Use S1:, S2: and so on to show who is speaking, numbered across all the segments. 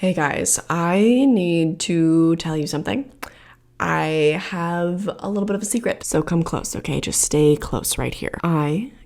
S1: Hey guys, I need to tell you something. I have a little bit of a secret, so come close, okay? Just stay close right here.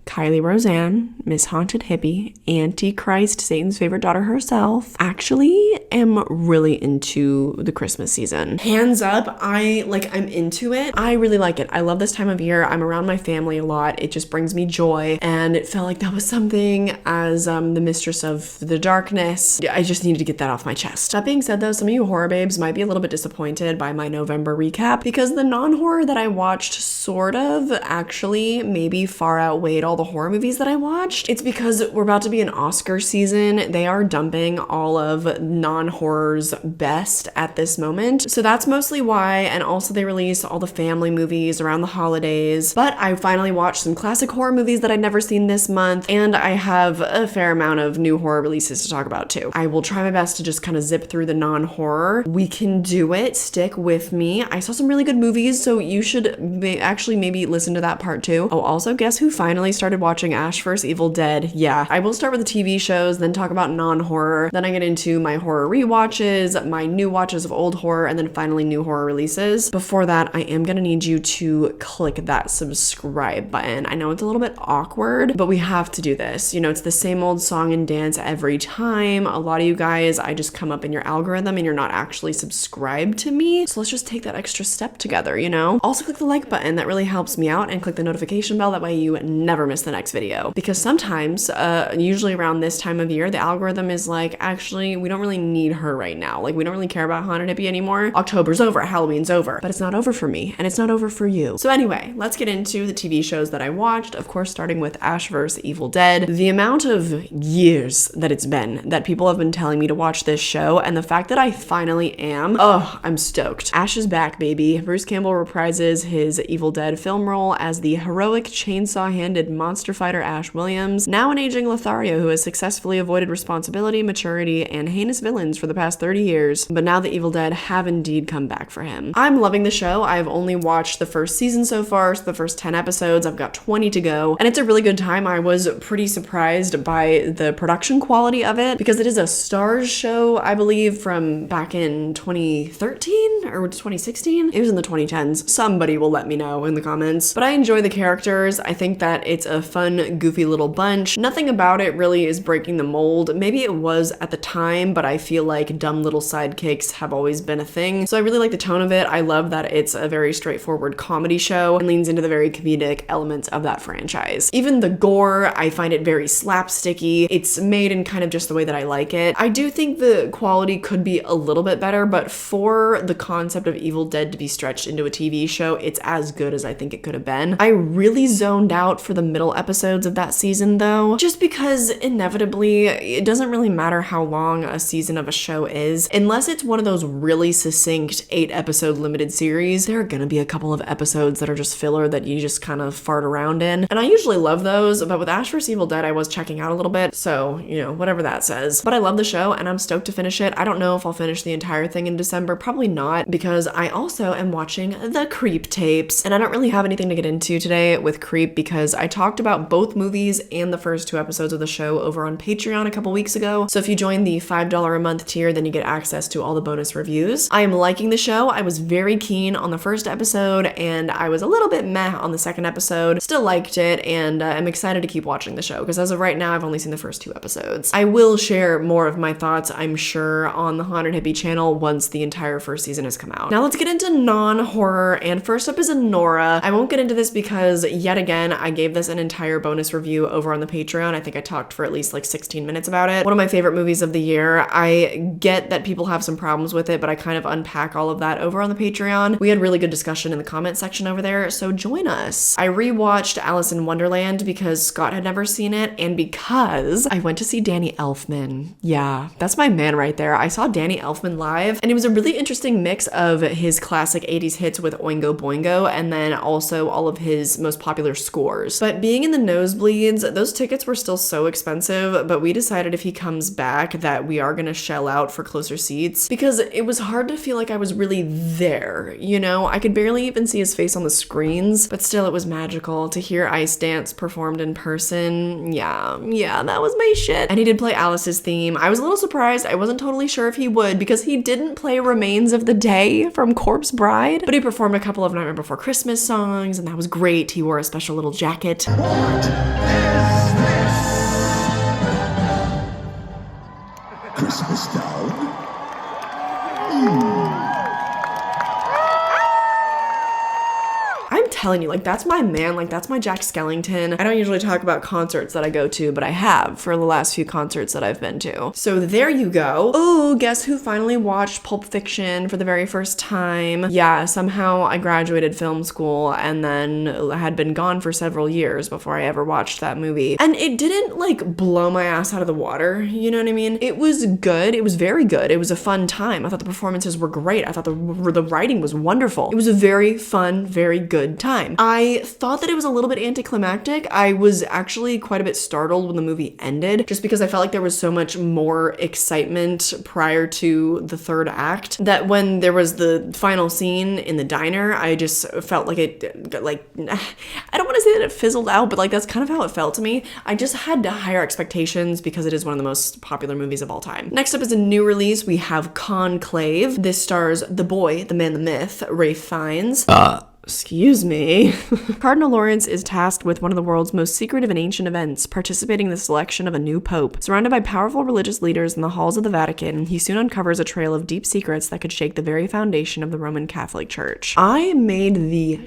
S1: Kylie Roseanne, Miss Haunted Hippie, Antichrist, Satan's favorite daughter herself, actually am really into the Christmas season. Hands up, I'm into it. I really like it. I love this time of year. I'm around my family a lot. It just brings me joy, and it felt like that was something as the mistress of the darkness. I just needed to get that off my chest. That being said though, some of you horror babes might be a little bit disappointed by my November recap because the non-horror that I watched sort of actually maybe far outweighed all the horror movies that I watched. It's because we're about to be in Oscar season. They are dumping all of non-horror's best at this moment. So that's mostly why, and also they release all the family movies around the holidays. But I finally watched some classic horror movies that I'd never seen this month, and I have a fair amount of new horror releases to talk about too. I will try my best to just kind of zip through the non-horror. We can do it. Stick with me. I saw some really good movies, so you should actually maybe listen to that part too. Oh, also, guess who finally started watching Ash vs. Evil Dead? Yeah, I will start with the TV shows, then talk about non-horror, then I get into my horror rewatches, my new watches of old horror, and then finally new horror releases. Before that, I am gonna need you to click that subscribe button. I know it's a little bit awkward, but we have to do this. You know, it's the same old song and dance every time. A lot of you guys, I just come up in your algorithm and you're not actually subscribed to me. So let's just take that extra step together, you know? Also click the like button, that really helps me out, and click the notification bell, that way you never miss the next video. Because sometimes, usually around this time of year, the algorithm is like, actually, we don't really need her right now. Like, we don't really care about Haunted Hippie anymore. October's over, Halloween's over. But it's not over for me, and it's not over for you. So anyway, let's get into the TV shows that I watched. Of course, starting with Ash vs. Evil Dead. The amount of years that it's been that people have been telling me to watch this show, and the fact that I finally am, oh, I'm stoked. Ash is back, baby. Bruce Campbell reprises his Evil Dead film role as the heroic chainsaw-handed monster fighter Ash Williams, now an aging Lothario who has successfully avoided responsibility, maturity, and heinous villains for the past 30 years, but now the Evil Dead have indeed come back for him. I'm loving the show. I've only watched the first season so far, so the first 10 episodes. I've got 20 to go, and it's a really good time. I was pretty surprised by the production quality of it because it is a Starz show, I believe, from back in 2013 or 2016. It was in the 2010s. Somebody will let me know in the comments. But I enjoy the characters. I think that it's a fun, goofy little bunch. Nothing about it really is breaking the mold. Maybe it was at the time, but I feel like dumb little sidekicks have always been a thing. So I really like the tone of it. I love that it's a very straightforward comedy show and leans into the very comedic elements of that franchise. Even the gore, I find it very slapsticky. It's made in kind of just the way that I like it. I do think the quality could be a little bit better, but for the concept of Evil Dead to be stretched into a TV show, it's as good as I think it could have been. I really zoned out for the middle episodes of that season though, just because inevitably it doesn't really matter how long a season of a show is. Unless it's one of those really succinct 8-episode limited series, there are gonna be a couple of episodes that are just filler that you just kind of fart around in. And I usually love those, but with Ash vs. Evil Dead, I was checking out a little bit, so, you know, whatever that says. But I love the show and I'm stoked to finish it. I don't know if I'll finish the entire thing in December, probably not, because I also am watching the Creep tapes. And I don't really have anything to get into today with Creep because I talked about both movies and the first 2 episodes of the show over on Patreon a couple weeks ago. So if you join the $5 a month tier, then you get access to all the bonus reviews. I am liking the show. I was very keen on the first episode and I was a little bit meh on the second episode. Still liked it, and I'm excited to keep watching the show because as of right now, I've only seen the first 2 episodes. I will share more of my thoughts, I'm sure, on the Haunted Hippie channel once the entire first season has come out. Now let's get into non-horror, and first up is Nora. I won't get into this because yet again, I gave this an entire bonus review over on the Patreon. I think I talked for at least like 16 minutes about it. One of my favorite movies of the year. I get that people have some problems with it, but I kind of unpack all of that over on the Patreon. We had really good discussion in the comment section over there, so join us. I rewatched Alice in Wonderland because Scott had never seen it, and because I went to see Danny Elfman. Yeah, that's my man right there. I saw Danny Elfman live, and it was a really interesting mix mix of his classic 80s hits with Oingo Boingo and then also all of his most popular scores. But being in the nosebleeds, those tickets were still so expensive, but we decided if he comes back that we are gonna shell out for closer seats because it was hard to feel like I was really there, you know? I could barely even see his face on the screens, but still it was magical to hear Ice Dance performed in person. Yeah, that was my shit. And he did play Alice's theme. I was a little surprised. I wasn't totally sure if he would because he didn't play Remains of the Day from Corpse Bride, but he performed a couple of Nightmare Before Christmas songs, and that was great. He wore a special little jacket.
S2: What is this? Christmas down?
S1: I'm telling you, like, that's my man, like, that's my Jack Skellington. I don't usually talk about concerts that I go to, but I have for the last few concerts that I've been to. So there you go. Oh, guess who finally watched Pulp Fiction for the very first time? Yeah, somehow I graduated film school and then had been gone for several years before I ever watched that movie. And it didn't, like, blow my ass out of the water, you know what I mean? It was good. It was very good. It was a fun time. I thought the performances were great. I thought the writing was wonderful. It was a very fun, very good time. I thought that it was a little bit anticlimactic. I was actually quite a bit startled when the movie ended, just because I felt like there was so much more excitement prior to the third act that when there was the final scene in the diner, I just felt like it, like, I don't want to say that it fizzled out, but like that's kind of how it felt to me. I just had higher expectations because it is one of the most popular movies of all time. Next up is a new release. We have Conclave. This stars the boy, the man, the myth, Ralph Fiennes. Excuse me. Cardinal Lawrence is tasked with one of the world's most secretive and ancient events, participating in the selection of a new pope. Surrounded by powerful religious leaders in the halls of the Vatican, he soon uncovers a trail of deep secrets that could shake the very foundation of the Roman Catholic Church. I made the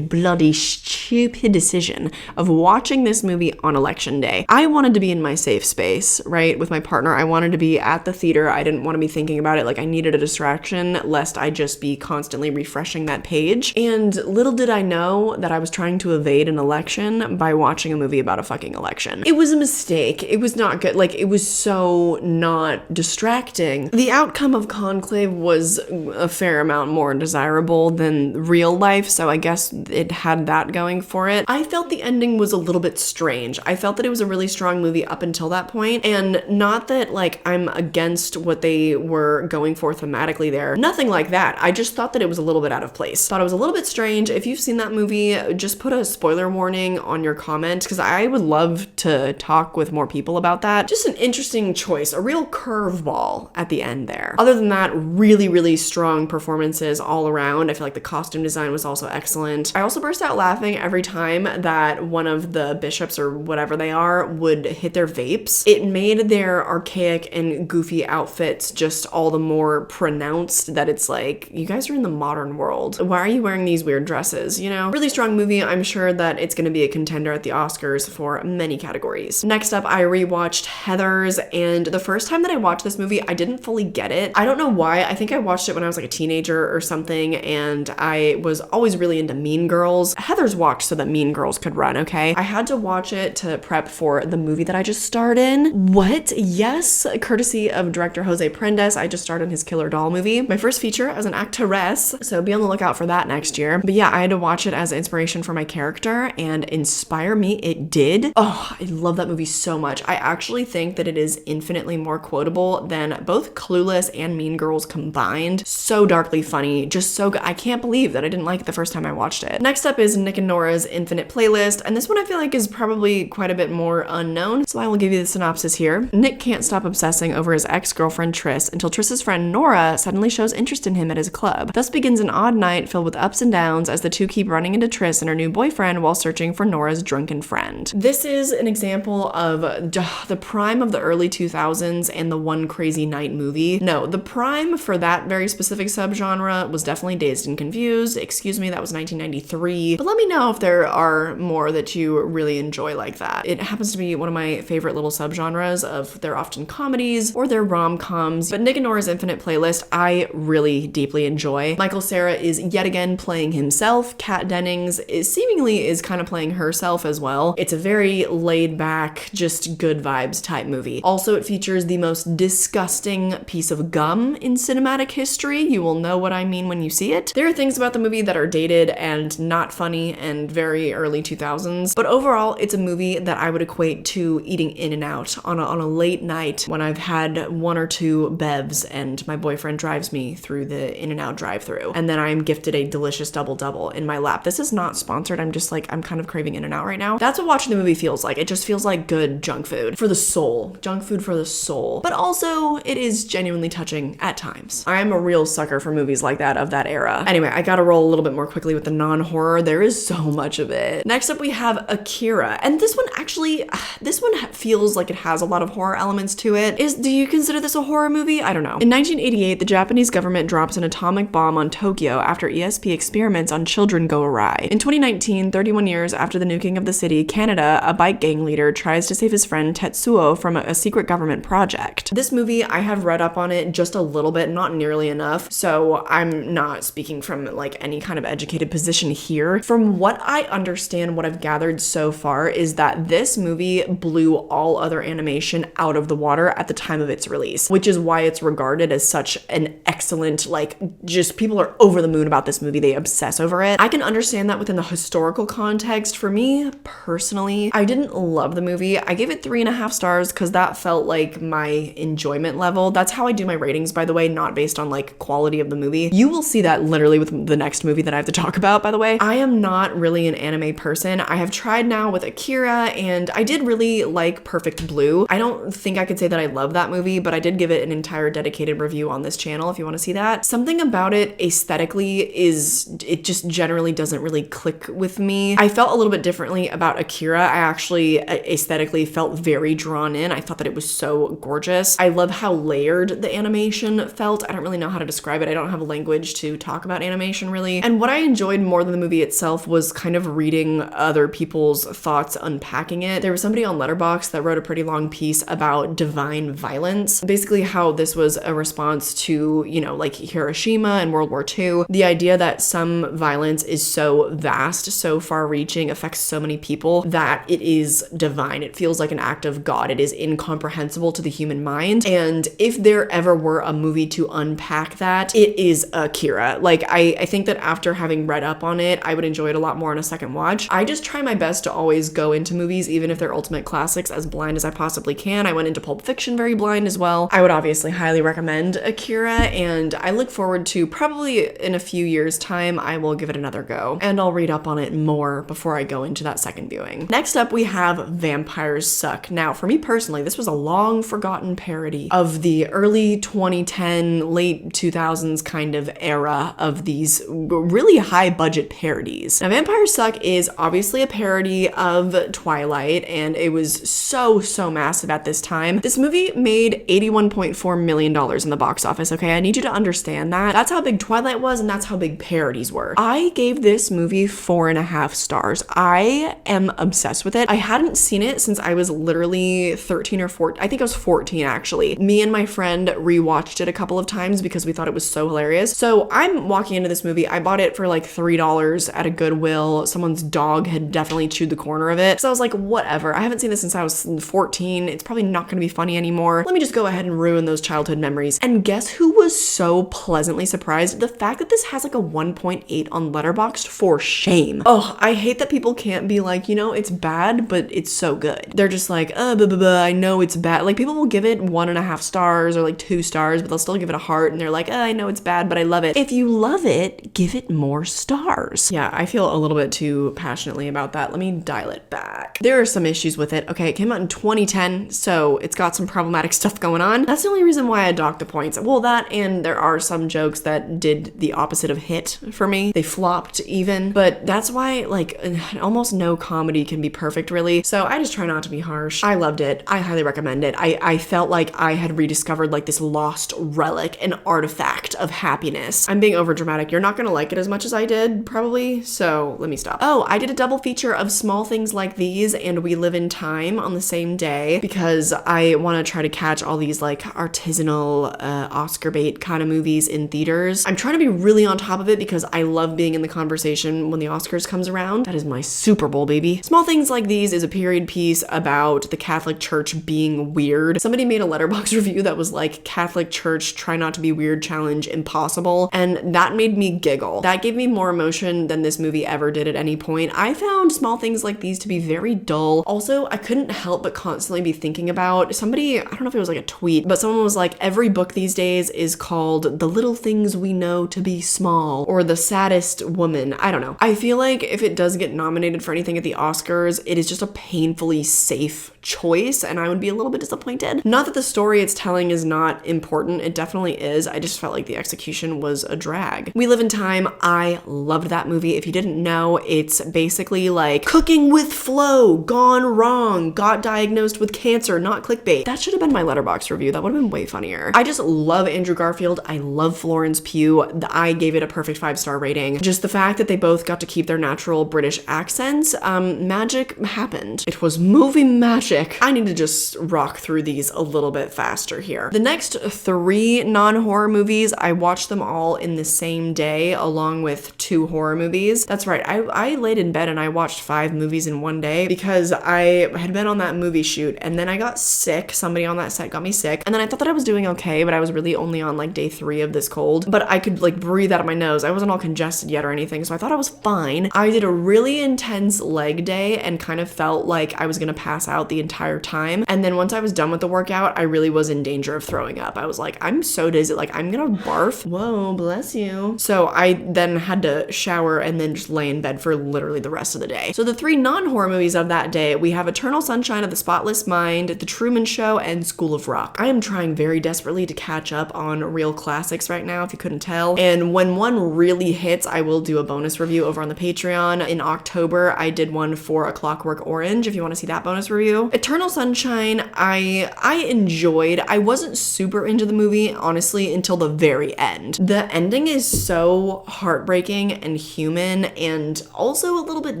S1: bloody stupid decision of watching this movie on election day. I wanted to be in my safe space, right, with my partner. I wanted to be at the theater. I didn't want to be thinking about it. Like, I needed a distraction lest I just be constantly refreshing that page. And little did I know that I was trying to evade an election by watching a movie about a fucking election. It was a mistake. It was not good. Like, it was so not distracting. The outcome of Conclave was a fair amount more desirable than real life, so I guess it had that going for it. I felt the ending was a little bit strange. I felt that it was a really strong movie up until that point, and not that, like, I'm against what they were going for thematically there. Nothing like that. I just thought that it was a little bit out of place. Thought it was a little bit strange. If you've seen that movie, just put a spoiler warning on your comment because I would love to talk with more people about that. Just an interesting choice, a real curveball at the end there. Other than that, really, really strong performances all around. I feel like the costume design was also excellent. I also burst out laughing every time that one of the bishops or whatever they are would hit their vapes. It made their archaic and goofy outfits just all the more pronounced that it's like, you guys are in the modern world. Why are you wearing these weird dresses, you know? Really strong movie. I'm sure that it's going to be a contender at the Oscars for many categories. Next up, I rewatched Heathers, and the first time that I watched this movie, I didn't fully get it. I don't know why. I think I watched it when I was like a teenager or something, and I was always really into Mean Girls. Heathers walked so that Mean Girls could run, okay? I had to watch it to prep for the movie that I just starred in. What? Yes, courtesy of director Jose Prendes, I just starred in his Killer Doll movie. My first feature as an actress, so be on the lookout for that next year. But yeah, I had to watch it as inspiration for my character, and inspire me it did. Oh, I love that movie so much. I actually think that it is infinitely more quotable than both Clueless and Mean Girls combined. So darkly funny, just so good. I can't believe that I didn't like it the first time I watched it. Next up is Nick and Nora's Infinite Playlist, and this one I feel like is probably quite a bit more unknown, so I will give you the synopsis here. Nick can't stop obsessing over his ex-girlfriend Triss until Triss's friend Nora suddenly shows interest in him at his club. Thus begins an odd night filled with ups and downs as the two keep running into Triss and her new boyfriend while searching for Nora's drunken friend. This is an example of the prime of the early 2000s and the One Crazy Night movie. No, the prime for that very specific subgenre was definitely Dazed and Confused. Excuse me, that was 1993. But let me know if there are more that you really enjoy like that. It happens to be one of my favorite little subgenres of they're often comedies or they're rom-coms. But Nick and Nora's Infinite Playlist, I really deeply enjoy. Michael Cera is yet yet again playing himself. Kat Dennings seemingly is kind of playing herself as well. It's a very laid back, just good vibes type movie. Also, it features the most disgusting piece of gum in cinematic history. You will know what I mean when you see it. There are things about the movie that are dated and not funny and very early 2000s, but overall, it's a movie that I would equate to eating In-N-Out on a late night when I've had one or two bevs and my boyfriend drives me through the In-N-Out drive-thru, and then I'm gifted a delicious double-double in my lap. This is not sponsored. I'm just like, I'm kind of craving In-N-Out right now. That's what watching the movie feels like. It just feels like good junk food for the soul. Junk food for the soul. But also, it is genuinely touching at times. I'm a real sucker for movies like that of that era. Anyway, I gotta roll a little bit more quickly with the non-horror. There is so much of it. Next up, we have Akira. And this one actually, this one feels like it has a lot of horror elements to it. Do you consider this a horror movie? I don't know. In 1988, the Japanese government drops an atomic bomb on Tokyo after ESP experiments on children go awry. In 2019, 31 years after the nuking of the city, Canada, a bike gang leader tries to save his friend Tetsuo from a secret government project. This movie, I have read up on it just a little bit, not nearly enough, so I'm not speaking from like any kind of educated position here. From what I understand, what I've gathered so far is that this movie blew all other animation out of the water at the time of its release, which is why it's regarded as such an excellent, like, just people are over the moon about this movie. They obsess over it. I can understand that within the historical context. For me, personally, I didn't love the movie. I gave it 3.5 stars because that felt like my enjoyment level. That's how I do my ratings, by the way, not based on like quality of the movie. You will see that literally with the next movie that I have to talk about, by the way. I am not really an anime person. I have tried now with Akira, and I did really like Perfect Blue. I don't think I could say that I love that movie, but I did give it an entire dedicated review on this channel if you want to see that. Something about it aesthetically it just generally doesn't really click with me. I felt a little bit differently about Akira. I actually aesthetically felt very drawn in. I thought that it was so gorgeous. I love how layered the animation felt. I don't really know how to describe it. I don't have a language to talk about animation really. And what I enjoyed more than the movie itself was kind of reading other people's thoughts, unpacking it. There was somebody on Letterboxd that wrote a pretty long piece about divine violence. Basically how this was a response to, you know, like Hiroshima and World War II. The idea that some violence is so vast, so far-reaching, affects so many people that it is divine. It feels like an act of God. It is incomprehensible to the human mind. And if there ever were a movie to unpack that, it is Akira. Like, I think that after having read up on it, I would enjoy it a lot more on a second watch. I just try my best to always go into movies, even if they're ultimate classics, as blind as I possibly can. I went into Pulp Fiction very blind as well. I would obviously highly recommend Akira, and I look forward to probably in a few years' time, I will give it another go, and I'll read up on it more before I go into that second viewing. Next up, we have Vampires Suck. Now, for me personally, this was a long forgotten parody of the early 2010, late 2000s kind of era of these really high budget parodies. Now, Vampires Suck is obviously a parody of Twilight, and it was so massive at this time. This movie made $81.4 million in the box office, okay? I need you to understand that. That's how big Twilight was, and that's how big parodies were. I gave this movie 4.5 stars. I am obsessed with it. I hadn't seen it since I was literally 13 or 14. I think I was 14 actually. Me and my friend rewatched it a couple of times because we thought it was so hilarious. So I'm walking into this movie. I bought it for like $3 at a Goodwill. Someone's dog had definitely chewed the corner of it. So I was like, whatever. I haven't seen this since I was 14. It's probably not going to be funny anymore. Let me just go ahead and ruin those childhood memories. And guess who was so pleasantly surprised? The fact that this has like a 1.8 on Letterboxd. For shame. Oh, I hate that people can't be like, you know, it's bad, but it's so good. They're just like, I know it's bad. Like, people will give it 1.5 stars or like 2 stars, but they'll still give it a heart, and they're like, I know it's bad, but I love it. If you love it, give it more stars. Yeah, I feel a little bit too passionately about that. Let me dial it back. There are some issues with it. Okay, it came out in 2010, so it's got some problematic stuff going on. That's the only reason why I docked the points. Well, that, and there are some jokes that did the opposite of hit for me. They flopped even, but that's why like almost no comedy can be perfect really. So I just try not to be harsh. I loved it. I highly recommend it. I felt like I had rediscovered like this lost relic, an artifact of happiness. I'm being over dramatic. You're not gonna like it as much as I did probably, so let me stop. Oh, I did a double feature of Small Things Like These and We Live in Time on the same day because I want to try to catch all these like artisanal Oscar bait kind of movies in theaters. I'm trying to be really on top of it because I love being in the conversation when the Oscars comes around. That is my Super Bowl, baby. Small Things Like These is a period piece about the Catholic Church being weird. Somebody made a Letterboxd review that was like, Catholic Church, try not to be weird, challenge impossible. And that made me giggle. That gave me more emotion than this movie ever did at any point. I found Small Things Like These to be very dull. Also, I couldn't help but constantly be thinking about somebody, I don't know if it was like a tweet, but someone was like, every book these days is called The Little Things We Know to Be Small or The Saddest Woman. I don't know. I feel like if it does get nominated for anything at the Oscars, it is just a painfully safe choice, and I would be a little bit disappointed. Not that the story it's telling is not important, it definitely is. I just felt like the execution was a drag. We Live in Time, I loved that movie. If you didn't know, it's basically like cooking with Flo gone wrong, got diagnosed with cancer, not clickbait. That should have been my Letterboxd review. That would have been way funnier. I just love Andrew Garfield. I love Florence Pugh. I gave it a perfect 5-star rating. Just the fact that they both got to keep their natural British accents, magic happened. It was movie magic. I need to just rock through these a little bit faster here. The next 3 non-horror movies, I watched them all in the same day along with 2 horror movies. That's right. I laid in bed and I watched 5 movies in one day because I had been on that movie shoot and then I got sick. Somebody on that set got me sick. And then I thought that I was doing okay, but I was really only on like day 3 of this cold. But I could like breathe out of my nose. I wasn't all congested yet or anything, so I thought I was fine. I did a really intense leg day and kind of felt like I was gonna pass out the entire time. And then once I was done with the workout, I really was in danger of throwing up. I was like, I'm so dizzy, like I'm gonna barf. Whoa, bless you. So I then had to shower and then just lay in bed for literally the rest of the day. So the 3 non-horror movies of that day, we have Eternal Sunshine of the Spotless Mind, The Truman Show, and School of Rock. I am trying very desperately to catch up on real classics right now, if you couldn't tell. And when one really hits, I will do a bonus review over on the Patreon. In October, I did one for A Clockwork Orange, if you want to see that bonus review. Eternal Sunshine, I enjoyed. I wasn't super into the movie, honestly, until the very end. The ending is so heartbreaking and human and also a little bit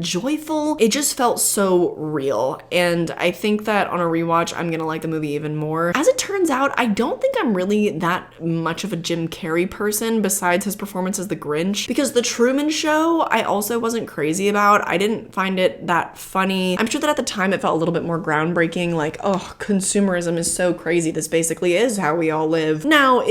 S1: joyful. It just felt so real. And I think that on a rewatch, I'm gonna like the movie even more. As it turns out, I don't think I'm really that much of a Jim Carrey person besides his performance as the Grinch, because The Truman Show, I also wasn't crazy about. I didn't find it that funny. I'm sure that at the time it felt a little bit more groundbreaking, like, oh, consumerism is so crazy. This basically is how we all live. Now,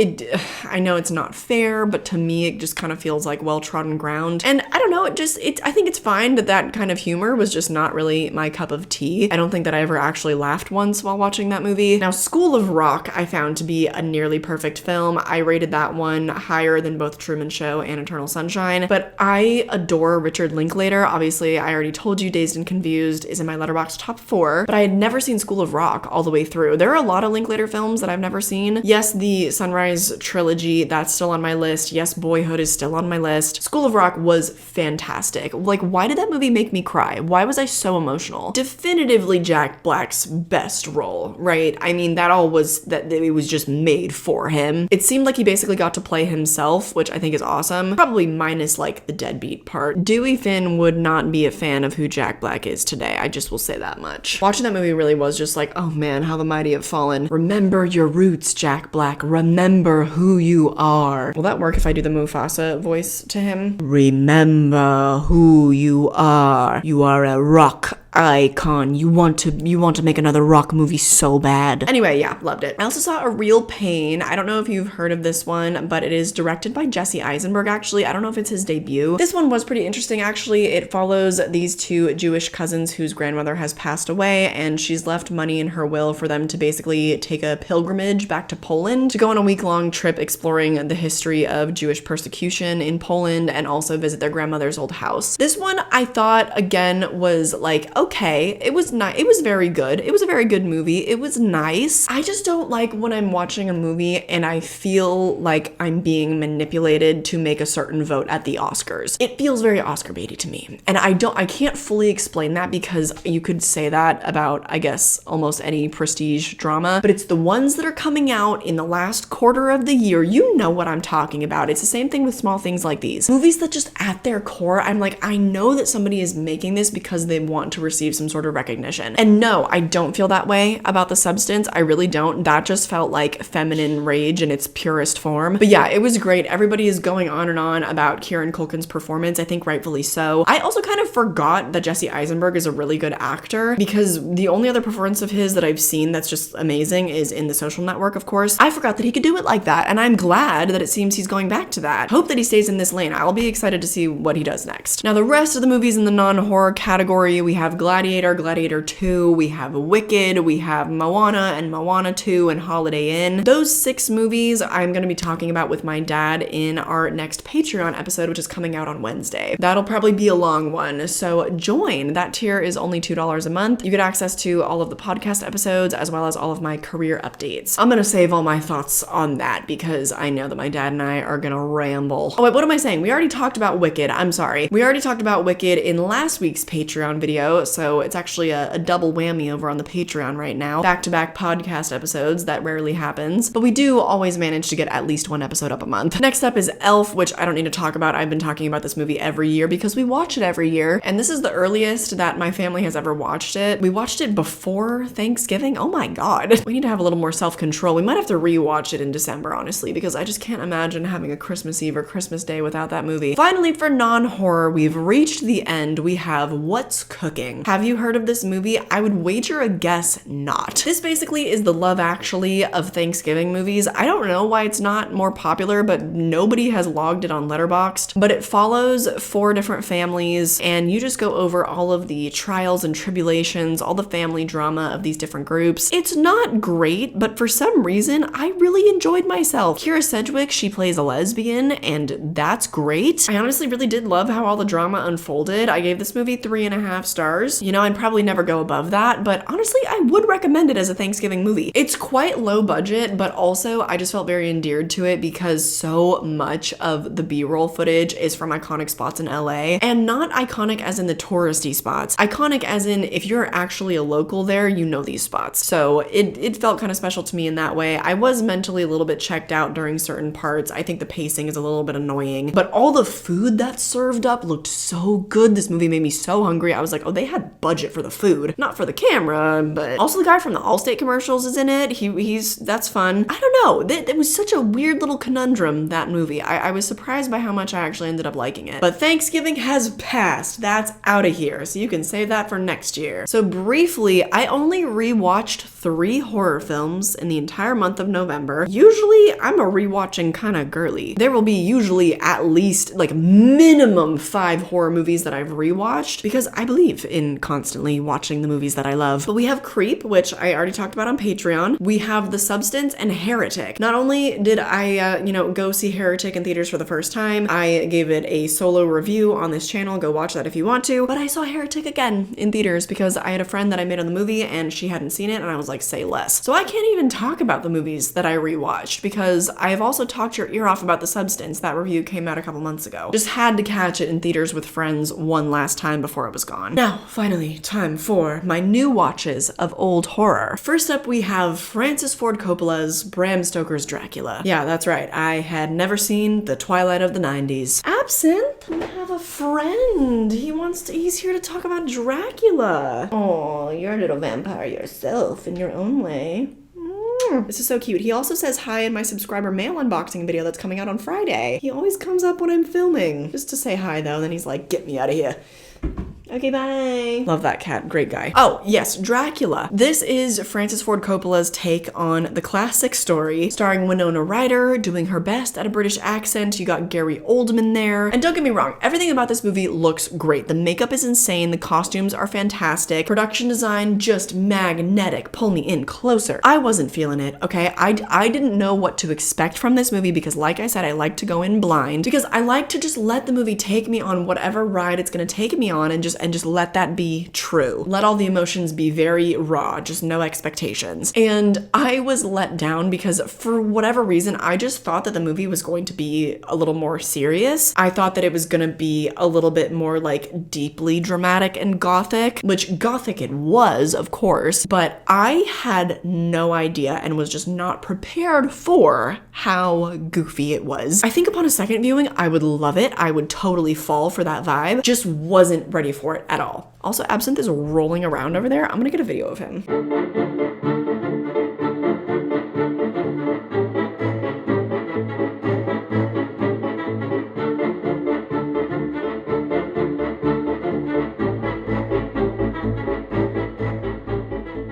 S1: I know it's not fair, but to me, it just kind of feels like well-trodden ground. And I don't know, I think it's fine that kind of humor was just not really my cup of tea. I don't think that I ever actually laughed once while watching that movie. Now, School of Rock, I found to be a nearly perfect film. I rated that one higher than both Truman Show and Eternal Sunshine, but I adore Richard Linklater. Obviously, I already told you Dazed and Confused is in my Letterboxd top 4, but I had never seen School of Rock all the way through. There are a lot of Linklater films that I've never seen. Yes, the Sunrise trilogy, that's still on my list. Yes, Boyhood is still on my list. School of Rock was fantastic. Like, why did that movie make me cry? Why was I so emotional? Definitively Jack Black's best role, right? I mean, that it was just made for him. It seemed like he basically got to play himself, which I think is awesome. Probably minus like the deadbeat part. Dewey Finn would not be a fan of who Jack Black is today. I just will say that much. Watching that movie really was just like, oh man, how the mighty have fallen. Remember your roots, Jack Black. Remember who you are. Will that work if I do the Mufasa voice to him? Remember who you are. You are a rock icon. You want to make another rock movie so bad. Anyway, yeah, loved it. I also saw A Real Pain. I don't know if you've heard of this one, but it is directed by Jesse Eisenberg, actually. I don't know if it's his debut. This one was pretty interesting, actually. It follows these 2 Jewish cousins whose grandmother has passed away, and she's left money in her will for them to basically take a pilgrimage back to Poland to go on a week-long trip exploring the history of Jewish persecution in Poland and also visit their grandmother's old house. This one, I thought, again, was like, okay, it was nice. It was very good. It was a very good movie. It was nice. I just don't like when I'm watching a movie and I feel like I'm being manipulated to make a certain vote at the Oscars. It feels very Oscar baity to me. And I can't fully explain that because you could say that about, I guess, almost any prestige drama, but it's the ones that are coming out in the last quarter of the year. You know what I'm talking about. It's the same thing with Small Things Like These. Movies that just at their core, I'm like, I know that somebody is making this because they want to receive some sort of recognition. And no, I don't feel that way about The Substance. I really don't. That just felt like feminine rage in its purest form. But yeah, it was great. Everybody is going on and on about Kieran Culkin's performance. I think rightfully so. I also kind of forgot that Jesse Eisenberg is a really good actor, because the only other performance of his that I've seen that's just amazing is in The Social Network, of course. I forgot that he could do it like that, and I'm glad that it seems he's going back to that. Hope that he stays in this lane. I'll be excited to see what he does next. Now, the rest of the movies in the non-horror category, we have Gladiator, Gladiator 2, we have Wicked, we have Moana and Moana 2 and Holiday Inn. Those 6 movies I'm going to be talking about with my dad in our next Patreon episode, which is coming out on Wednesday. That'll probably be a long one, so join. That tier is only $2 a month. You get access to all of the podcast episodes as well as all of my career updates. I'm gonna save all my thoughts on that because I know that my dad and I are gonna ramble. Oh wait, what am I saying? We already talked about Wicked. I'm sorry. We already talked about Wicked in last week's Patreon video, so it's actually a double whammy over on the Patreon right now. Back-to-back podcast episodes. That rarely happens, but we do always manage to get at least one episode up a month. Next up is Elf, which I don't need to talk about. I've been talking about this movie every year because we watch it every year, and this is the earliest that my family has ever watched it. We watched it before Thanksgiving. Oh my god. We need to have a little more self-control. We might have to rewatch it in December, honestly, because I just can't imagine having a Christmas Eve or Christmas Day without that movie. Finally, for non-horror, we've reached the end. We have What's Cooking. Have you heard of this movie? I would wager a guess not. This basically is the Love Actually of Thanksgiving movies. I don't know why it's not more popular, but nobody has logged it on Letterboxd. But it follows 4 different families, and you just go over all of the trials and tribulations, all the family drama of these different groups. It's not great, but for some reason, I really enjoyed myself. Kira Sedgwick, she plays a lesbian, and that's great. I honestly really did love how all the drama unfolded. I gave this movie 3.5 stars. You know, I'd probably never go above that, but honestly, I would recommend it as a Thanksgiving movie. It's quite low budget, but also I just felt very endeared to it because so much of the B-roll footage is from iconic spots in LA, and not iconic as in the touristy spots. Iconic as in if you're actually a local there, you know these spots. So it felt kind of special to me in that way. I was mentally a little bit checked out during certain parts. I think the pacing is a little bit annoying, but all the food that's served up looked so good. This movie made me so hungry. I was like, oh, they had budget for the food, not for the camera, but also the guy from the Allstate commercials is in it. That's fun. I don't know. It was such a weird little conundrum, that movie. I was surprised by how much I actually ended up liking it. But Thanksgiving has passed. That's out of here. So you can save that for next year. So briefly, I only rewatched 3 horror films in the entire month of November. Usually, I'm a rewatching kind of girly. There will be usually at least like minimum 5 horror movies that I've rewatched because I believe in constantly watching the movies that I love. But we have Creep, which I already talked about on Patreon. We have The Substance and Heretic. Not only did I, go see Heretic in theaters for the first time, I gave it a solo review on this channel. Go watch that if you want to. But I saw Heretic again in theaters because I had a friend that I made on the movie and she hadn't seen it, and I was like, say less. So I can't even talk about the movies that I rewatched because I've also talked your ear off about The Substance. That review came out a couple months ago. Just had to catch it in theaters with friends one last time before it was gone. Now, finally, time for my new watches of old horror. First up, we have Francis Ford Coppola's Bram Stoker's Dracula. Yeah, that's right. I had never seen the Twilight of the 90s. Absinthe, we have a friend. He's here to talk about Dracula. Oh, you're a little vampire yourself in your own way. This is so cute. He also says hi in my subscriber mail unboxing video that's coming out on Friday. He always comes up when I'm filming. Just to say hi though, then he's like, get me out of here. Okay, bye. Love that cat. Great guy. Oh, yes, Dracula. This is Francis Ford Coppola's take on the classic story, starring Winona Ryder doing her best at a British accent. You got Gary Oldman there. And don't get me wrong, everything about this movie looks great. The makeup is insane. The costumes are fantastic. Production design, just magnetic. Pull me in closer. I wasn't feeling it, okay? I didn't know what to expect from this movie because, like I said, I like to go in blind because I like to just let the movie take me on whatever ride it's gonna take me on and just let that be true. Let all the emotions be very raw, just no expectations. And I was let down because for whatever reason, I just thought that the movie was going to be a little more serious. I thought that it was gonna be a little bit more like deeply dramatic and gothic, which gothic it was, of course, but I had no idea and was just not prepared for how goofy it was. I think upon a second viewing, I would love it. I would totally fall for that vibe. Just wasn't ready for for it at all. Also, Absinthe is rolling around over there. I'm gonna get a video of him.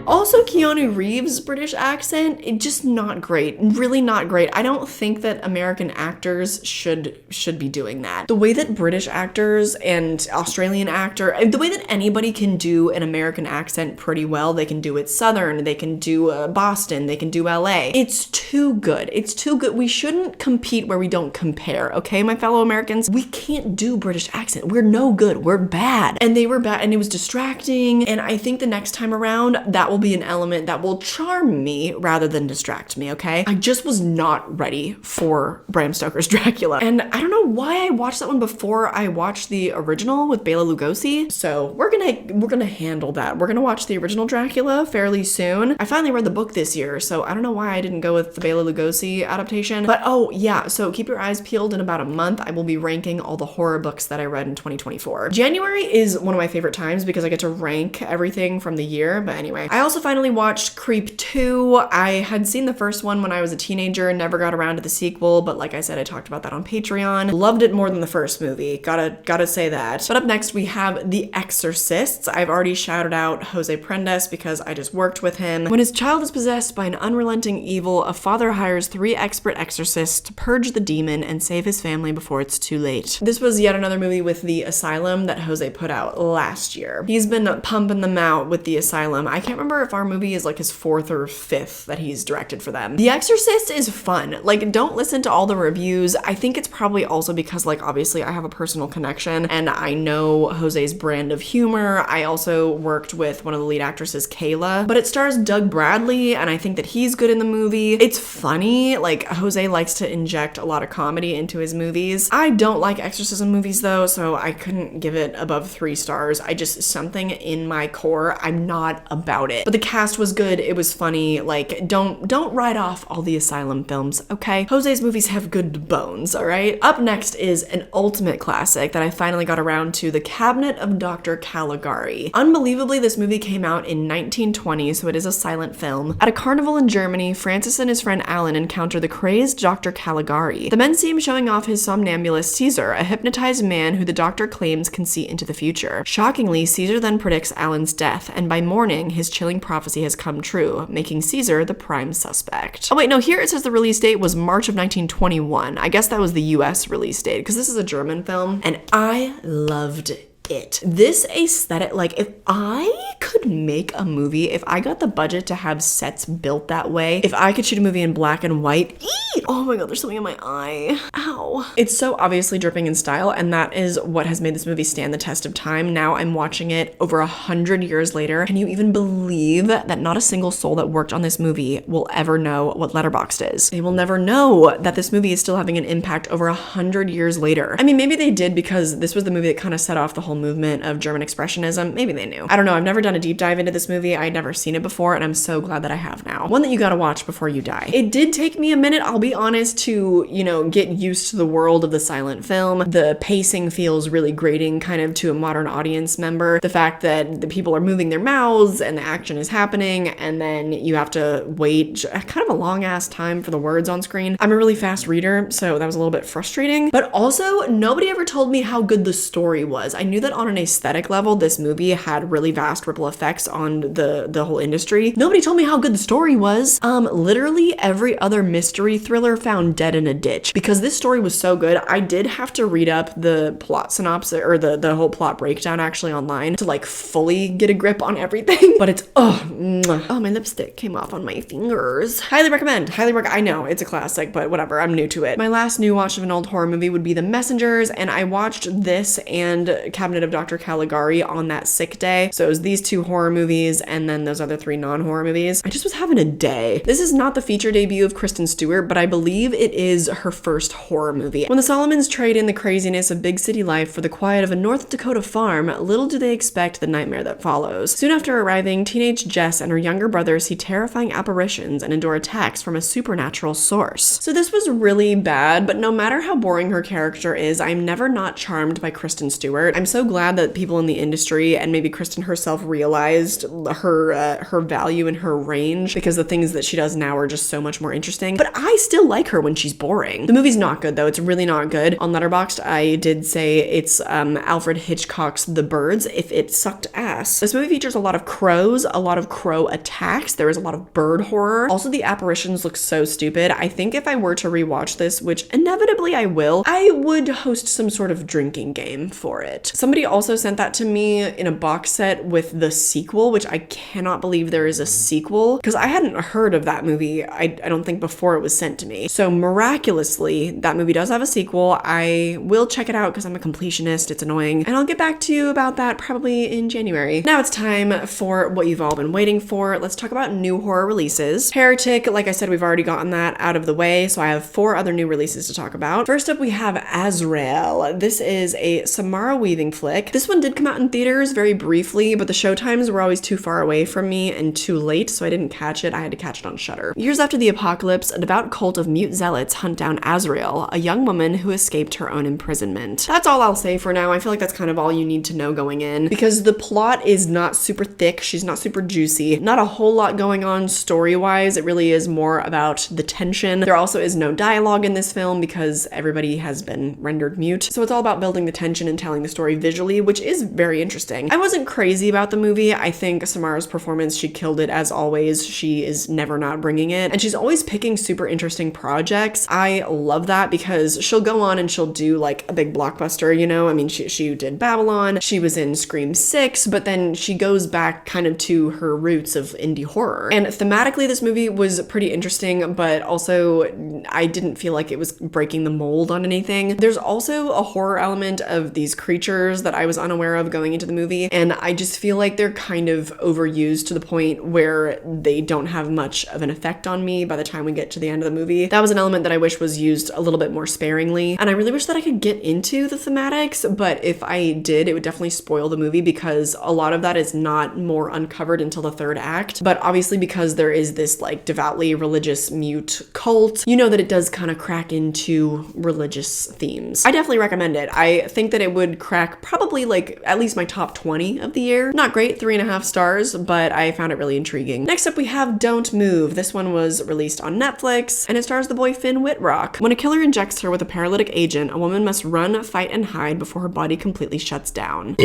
S1: Also, Keanu Reeves' British accent, it just not great. Really not great. I don't think that American actors should be doing that. The way that British actors and Australian the way that anybody can do an American accent pretty well, they can do it Southern, they can do Boston, they can do LA. It's too good. It's too good. We shouldn't compete where we don't compare, okay, my fellow Americans? We can't do British accent. We're no good. We're bad. And they were bad, and it was distracting, and I think the next time around, that will be an element that will charm me rather than distract me, okay? I just was not ready for Bram Stoker's Dracula. And I don't know why I watched that one before I watched the original with Bela Lugosi. So we're gonna handle that. We're gonna watch the original Dracula fairly soon. I finally read the book this year, so I don't know why I didn't go with the Bela Lugosi adaptation. But oh yeah, so keep your eyes peeled. In about a month, I will be ranking all the horror books that I read in 2024. January is one of my favorite times because I get to rank everything from the year. But anyway, I also finally watched Creep 2. I had seen the first one when I was a teenager, never got around to the sequel, but like I said, I talked about that on Patreon. Loved it more than the first movie. Gotta say that. But up next we have The Exorcists. I've already shouted out Jose Prendes because I just worked with him. When his child is possessed by an unrelenting evil, a father hires 3 expert exorcists to purge the demon and save his family before it's too late. This was yet another movie with The Asylum that Jose put out last year. He's been pumping them out with The Asylum. I can't remember if our movie is like his 4th or 5th that he's directed for them. The Exorcist is fun. Like, don't listen to all the reviews. I think it's probably also because, like, obviously I have a personal connection and I know Jose's brand of humor. I also worked with one of the lead actresses, Kayla, but it stars Doug Bradley and I think that he's good in the movie. It's funny. Like, Jose likes to inject a lot of comedy into his movies. I don't like exorcism movies though, so I couldn't give it above 3 stars. Something in my core, I'm not about it. But the cast was good. It was funny. Like, don't write off all the Asylum films, okay? Jose's movies have good bones, all right? Up next is an ultimate classic that I finally got around to, The Cabinet of Dr. Caligari. Unbelievably, this movie came out in 1920, so it is a silent film. At a carnival in Germany, Francis and his friend Alan encounter the crazed Dr. Caligari. The men see him showing off his somnambulist Caesar, a hypnotized man who the doctor claims can see into the future. Shockingly, Caesar then predicts Alan's death, and by morning, his chilling prophecy has come true, making Caesar the prime suspect. Oh wait, no, here it says the release date was March of 1921. I guess that was the US release date, because this is a German film, and I loved it. This aesthetic, like, if I could make a movie, if I got the budget to have sets built that way, if I could shoot a movie in black and white, oh my god, there's something in my eye. Ow. It's so obviously dripping in style, and that is what has made this movie stand the test of time. Now I'm watching it over 100 years later. Can you even believe that not a single soul that worked on this movie will ever know what Letterboxd is? They will never know that this movie is still having an impact over 100 years later. I mean, maybe they did because this was the movie that kind of set off the whole movement of German Expressionism. Maybe they knew. I don't know. I've never done a deep dive into this movie. I'd never seen it before, and I'm so glad that I have now. One that you gotta watch before you die. It did take me a minute, I'll be honest, to, you know, get used to the world of the silent film. The pacing feels really grating kind of to a modern audience member. The fact that the people are moving their mouths and the action is happening, and then you have to wait kind of a long ass time for the words on screen. I'm a really fast reader, so that was a little bit frustrating. But also, nobody ever told me how good the story was. I knew that on an aesthetic level, this movie had really vast ripple effects on the whole industry. Nobody told me how good the story was. Literally every other mystery thriller found dead in a ditch because this story was so good. I did have to read up the plot synopsis or the whole plot breakdown actually online to like fully get a grip on everything. But it's oh my lipstick came off on my fingers. Highly recommend. I know it's a classic, but whatever. I'm new to it. My last new watch of an old horror movie would be The Messengers, and I watched this and Cabinet of Dr. Caligari on that sick day. So it was these 2 horror movies and then those other 3 non-horror movies. I just was having a day. This is not the feature debut of Kristen Stewart, but I believe it is her first horror movie. When the Solomons trade in the craziness of big city life for the quiet of a North Dakota farm, little do they expect the nightmare that follows. Soon after arriving, teenage Jess and her younger brother see terrifying apparitions and endure attacks from a supernatural source. So this was really bad, but no matter how boring her character is, I'm never not charmed by Kristen Stewart. I'm so glad that people in the industry and maybe Kristen herself realized her value and her range, because the things that she does now are just so much more interesting. But I still like her when she's boring. The movie's not good though. It's really not good. On Letterboxd, I did say it's Alfred Hitchcock's The Birds if it sucked ass. This movie features a lot of crows, a lot of crow attacks. There is a lot of bird horror. Also, the apparitions look so stupid. I think if I were to rewatch this, which inevitably I will, I would host some sort of drinking game for it. Somebody also sent that to me in a box set with the sequel, which I cannot believe there is a sequel, because I hadn't heard of that movie, I don't think, before it was sent to me. So miraculously, that movie does have a sequel. I will check it out because I'm a completionist. It's annoying. And I'll get back to you about that probably in January. Now it's time for what you've all been waiting for. Let's talk about new horror releases. Heretic, like I said, we've already gotten that out of the way, so I have 4 other new releases to talk about. First up, we have Azrael. This is a Samara Weaving flick. This one did come out in theaters very briefly, but the showtimes were always too far away from me and too late, so I didn't catch it. I had to catch it on Shudder. Years after the apocalypse, a devout cult of mute zealots hunt down Azrael, a young woman who escaped her own imprisonment. That's all I'll say for now. I feel like that's kind of all you need to know going in, because the plot is not super thick. She's not super juicy. Not a whole lot going on story-wise. It really is more about the tension. There also is no dialogue in this film because everybody has been rendered mute. So it's all about building the tension and telling the story visually, which is very interesting. I wasn't crazy about the movie. I think Samara's performance, she killed it as always. She is never not bringing it. And she's always picking super interesting projects. I love that because she'll go on and she'll do like a big blockbuster, you know? I mean, she did Babylon. She was in Scream 6, but then she goes back kind of to her roots of indie horror. And thematically, this movie was pretty interesting, but also I didn't feel like it was breaking the mold on anything. There's also a horror element of these creatures that I was unaware of going into the movie, and I just feel like they're kind of overused to the point where they don't have much of an effect on me by the time we get to the end of the movie. That was an element that I wish was used a little bit more sparingly, and I really wish that I could get into the thematics, but if I did, it would definitely spoil the movie because a lot of that is not more uncovered until the 3rd act. But obviously, because there is this like devoutly religious mute cult, you know that it does kind of crack into religious themes. I definitely recommend it. I think that it would crack probably like at least my top 20 of the year. Not great, 3.5 stars, but I found it really intriguing. Next up, we have Don't Move. This one was released on Netflix, and it stars the boy Finn Wittrock. When a killer injects her with a paralytic agent, a woman must run, fight, and hide before her body completely shuts down.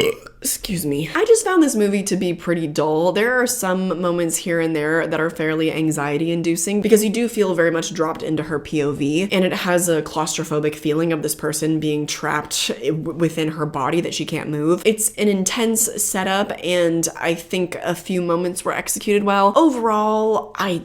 S1: Excuse me. I just found this movie to be pretty dull. There are some moments here and there that are fairly anxiety-inducing because you do feel very much dropped into her POV, and it has a claustrophobic feeling of this person being trapped within her body that she can't move. It's an intense setup, and I think a few moments were executed well. Overall, I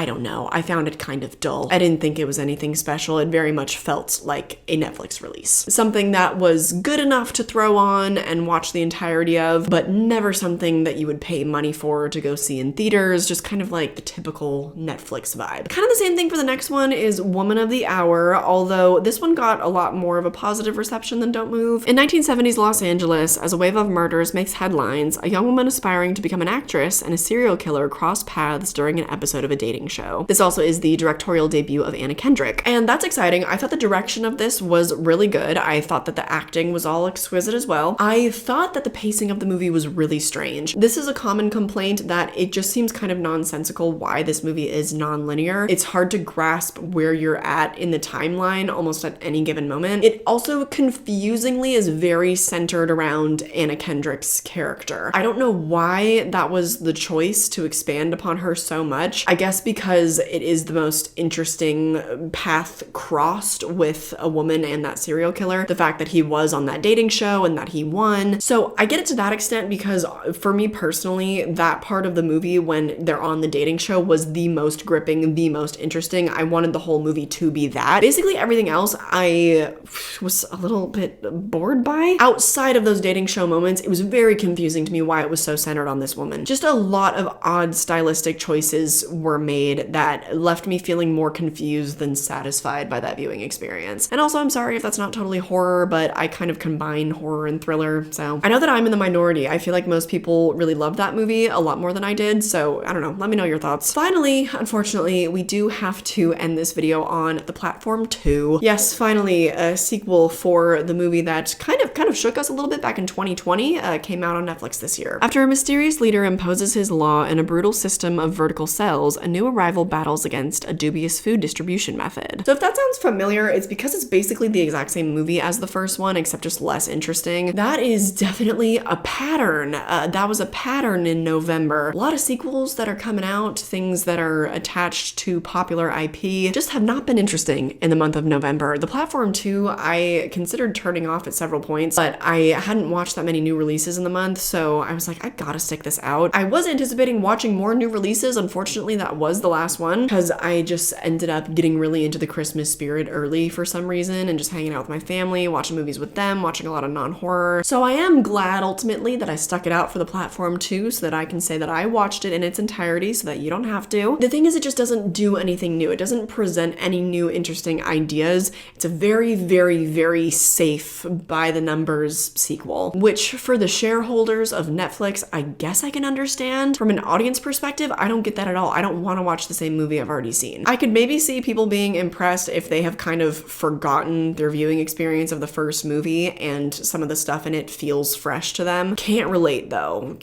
S1: don't know. I found it kind of dull. I didn't think it was anything special. It very much felt like a Netflix release. Something that was good enough to throw on and watch the entirety of, but never something that you would pay money for to go see in theaters. Just kind of like the typical Netflix vibe. Kind of the same thing for the next one is Woman of the Hour, although this one got a lot more of a positive reception than Don't Move. In 1970s Los Angeles, as a wave of murders makes headlines, a young woman aspiring to become an actress and a serial killer cross paths during an episode of a dating show. This also is the directorial debut of Anna Kendrick, and that's exciting. I thought the direction of this was really good. I thought that the acting was all exquisite as well. I thought that the pacing of the movie was really strange. This is a common complaint, that it just seems kind of nonsensical why this movie is non-linear. It's hard to grasp where you're at in the timeline almost at any given moment. It also confusingly is very centered around Anna Kendrick's character. I don't know why that was the choice to expand upon her so much. I guess because it is the most interesting path crossed with a woman and that serial killer. The fact that he was on that dating show and that he won. So I get it to that extent because for me personally, that part of the movie when they're on the dating show was the most gripping, the most interesting. I wanted the whole movie to be that. Basically everything else I was a little bit bored by. Outside of those dating show moments, it was very confusing to me why it was so centered on this woman. Just a lot of odd stylistic choices were were made that left me feeling more confused than satisfied by that viewing experience. And also, I'm sorry if that's not totally horror, but I kind of combine horror and thriller, so I know that I'm in the minority. I feel like most people really loved that movie a lot more than I did, so I don't know, let me know your thoughts. Finally, unfortunately, we do have to end this video on The Platform 2. Yes, finally, a sequel for the movie that kind of shook us a little bit back in 2020, came out on Netflix this year. After a mysterious leader imposes his law in a brutal system of vertical cells, a new arrival battles against a dubious food distribution method. So if that sounds familiar, it's because it's basically the exact same movie as the first one, except just less interesting. That is definitely a pattern. That was a pattern in November. A lot of sequels that are coming out, things that are attached to popular IP, just have not been interesting in the month of November. The Platform 2, I considered turning off at several points, but I hadn't watched that many new releases in the month, so I was like, I gotta stick this out. I was anticipating watching more new releases. Unfortunately, that was the last one, because I just ended up getting really into the Christmas spirit early for some reason, and just hanging out with my family, watching movies with them, watching a lot of non-horror. So I am glad ultimately that I stuck it out for The Platform 2, so that I can say that I watched it in its entirety, so that you don't have to. The thing is, it just doesn't do anything new. It doesn't present any new interesting ideas. It's a very, very, very safe, by the numbers sequel, which for the shareholders of Netflix, I guess I can understand. From an audience perspective, I don't get that at all. I don't want to watch the same movie I've already seen. I could maybe see people being impressed if they have kind of forgotten their viewing experience of the first movie and some of the stuff in it feels fresh to them. Can't relate though.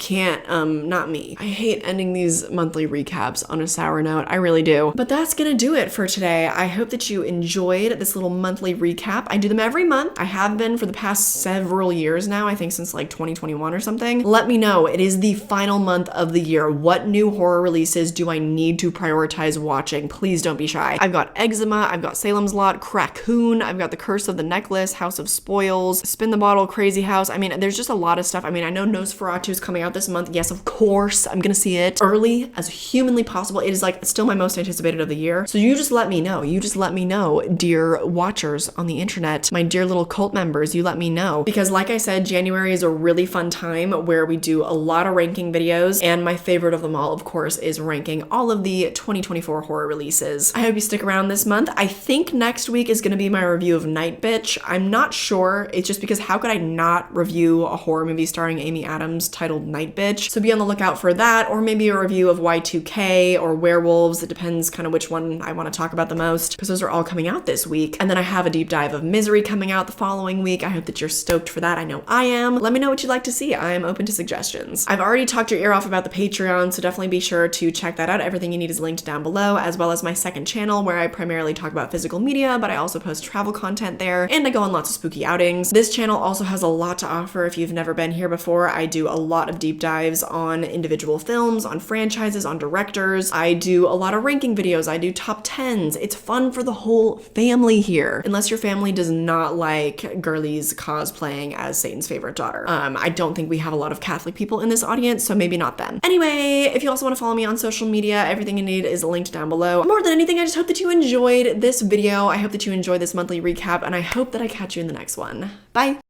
S1: Not me. I hate ending these monthly recaps on a sour note. I really do. But that's gonna do it for today. I hope that you enjoyed this little monthly recap. I do them every month. I have been for the past several years now, I think since like 2021 or something. Let me know. It is the final month of the year. What new horror releases do I need to prioritize watching? Please don't be shy. I've got Eczema, I've got Salem's Lot, Crackoon, I've got The Curse of the Necklace, House of Spoils, Spin the Bottle, Crazy House. I mean, there's just a lot of stuff. I mean, I know Nosferatu is coming out this month. Yes, of course, I'm gonna see it early as humanly possible. It is like still my most anticipated of the year. So you just let me know. You just let me know, dear watchers on the internet, my dear little cult members, you let me know. Because like I said, January is a really fun time where we do a lot of ranking videos, and my favorite of them all, of course, is ranking all of the 2024 horror releases. I hope you stick around this month. I think next week is gonna be my review of Night Bitch. I'm not sure. It's just because how could I not review a horror movie starring Amy Adams titled Night Bitch? So be on the lookout for that, or maybe a review of Y2K or Werewolves. It depends kind of which one I want to talk about the most, because those are all coming out this week. And then I have a deep dive of Misery coming out the following week. I hope that you're stoked for that. I know I am. Let me know what you'd like to see. I am open to suggestions. I've already talked your ear off about the Patreon, so definitely be sure to check that out. Everything you need is linked down below, as well as my second channel where I primarily talk about physical media, but I also post travel content there, and I go on lots of spooky outings. This channel also has a lot to offer if you've never been here before. I do a lot of deep dives on individual films, on franchises, on directors. I do a lot of ranking videos. I do top 10s. It's fun for the whole family here, unless your family does not like girlies cosplaying as Satan's favorite daughter. I don't think we have a lot of Catholic people in this audience, so maybe not them. Anyway, if you also want to follow me on social media, everything you need is linked down below. More than anything, I just hope that you enjoyed this video. I hope that you enjoyed this monthly recap, and I hope that I catch you in the next one. Bye!